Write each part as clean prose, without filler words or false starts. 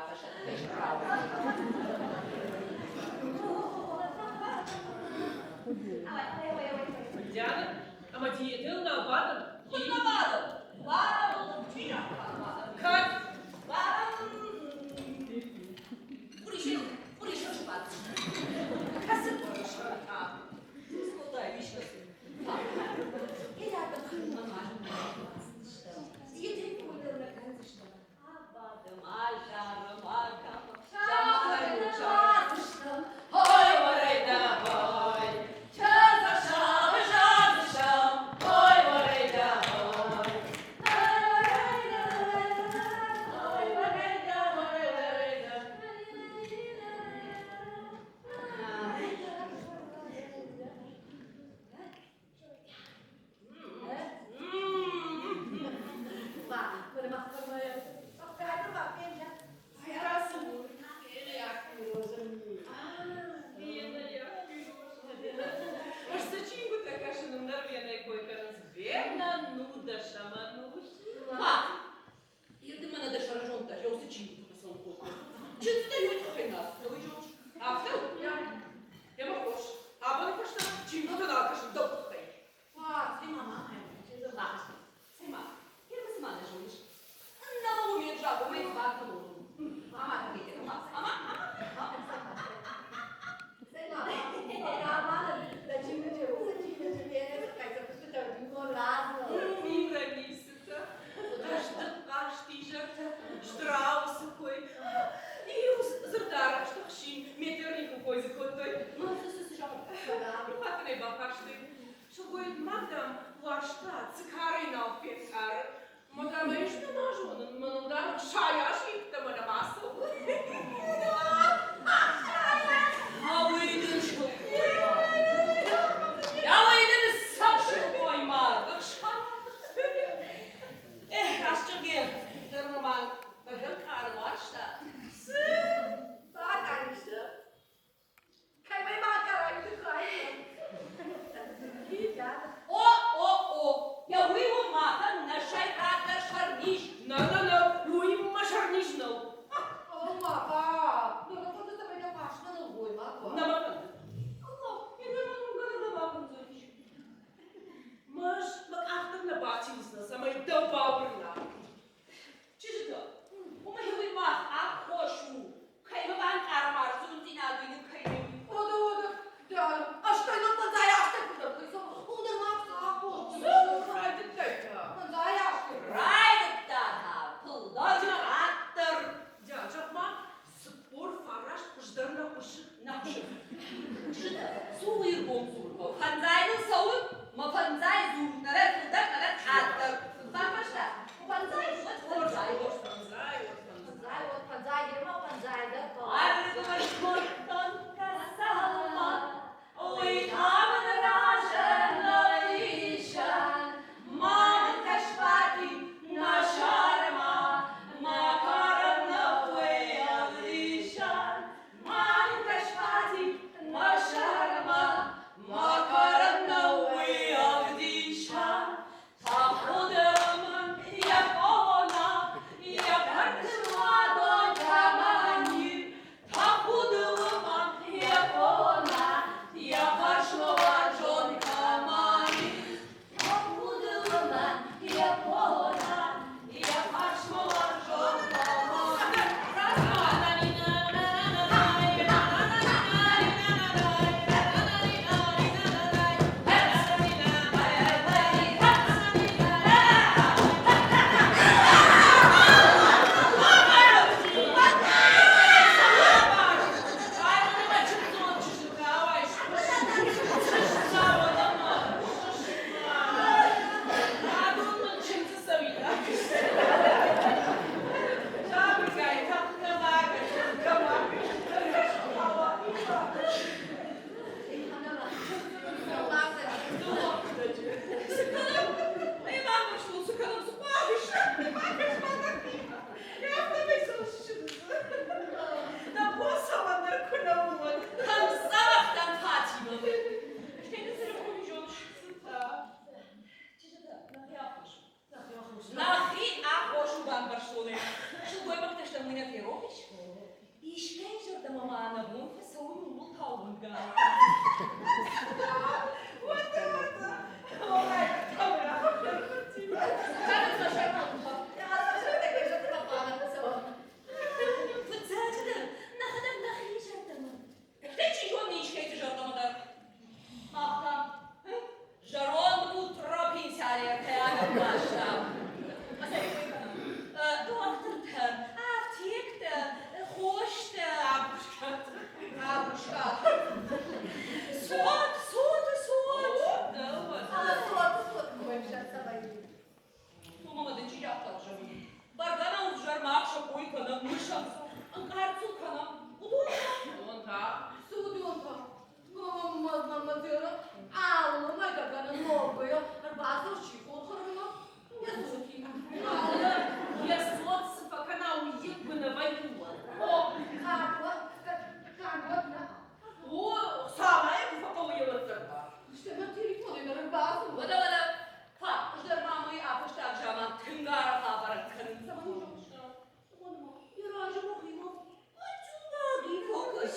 față și atât ești bravo. Diana, am adietău na vadă? Cum na vadă? Vadă, cine a vadă? Cat! Vadă, Purișel și vadă. Ca să purișel, da. Scutai, mișcă să. E iată, când mă e timpul de răcănță și da. Abadă, maja, rămaca, șamai, mucează, ștăm. Hoi, mărei de hoi, cează așa, băjează șăm. Hoi, mărei de hoi, hoi, mărei de No, lui kavga. Olay, kavga. Canım şaşırmam. Ya şöyle de gözüm kapağına sonra. Fıtsacıdır. Ne kadar nahiyecektim. Hiç yok hiç keyfi jarlamadan. Ahtam. Жарон утро пенсионер каянов başlam. Mesela doktordur, aptektir, hoştur. Abuşka. Sot. Sot koymuşlar sabahı. Mama da cihat alacağım. Bardana uzar maaşa koy kanam, muşam. Kartu kanam. Bu da Onta. Судонка. Мама diyorum. Ağlama gaganın ne oluyor? Bazı uçuyor. Oturuyor. Ya sokayım. Я соц факана уебана воюла. O kanka. О, самая факовыйлыктыр. İşte ben telefon ediyorum bazı. Vada. Fa. Ждер мамы, а пошта акшама тынгар хабар кырын. Zaman yok. Onuma. Yaracım okuyma. Açılma. Bir fokus.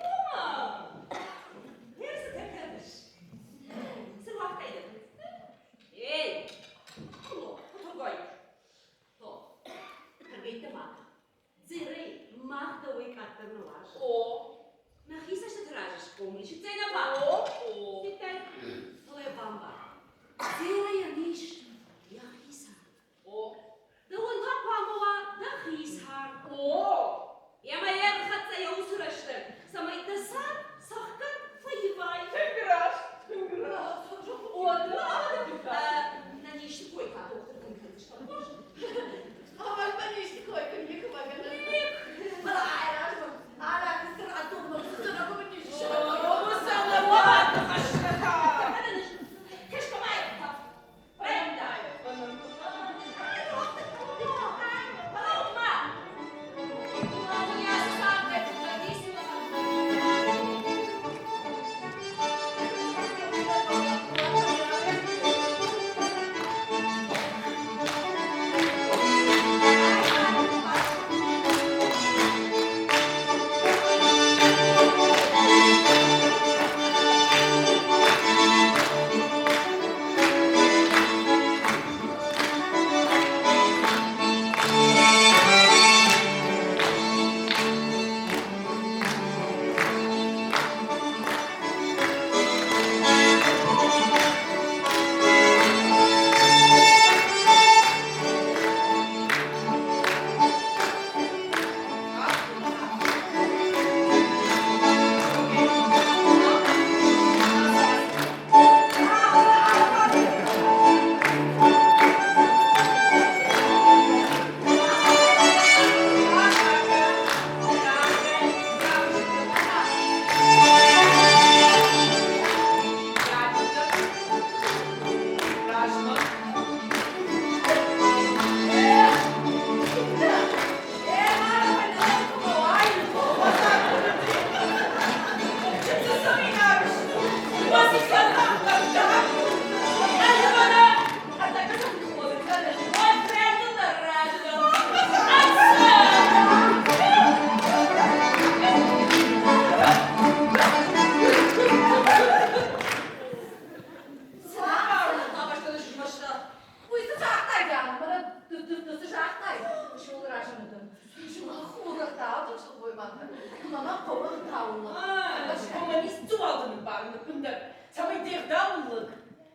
Tamam. Neresi tekerdir? Sıvaktaydı. Ey! Otur koy. To. Kırgıydı bak. Zirey mahtavı kattırını var. О, Нахиса ще тражиш помниш, це не ба. о. Сітай. То е бамба. Зира я ніш. Я хиса. О, Да он га памова, да хисар. о. Я моя хатса я усрашты. Самай да сам сахкан фаивай. Тыграш. О, да. На ніш койка, доктор конкретно. Ой, на ніш койка, не хвагана. Балай, рашман. Ара, кыстыратур, кыстыратур, О, bu sana ладно, хашка.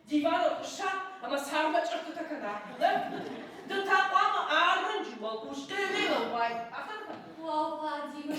Divano kuşa ama sarma çöktü takana. Da tapama ağrınca bol kuşta ne var? Владимир,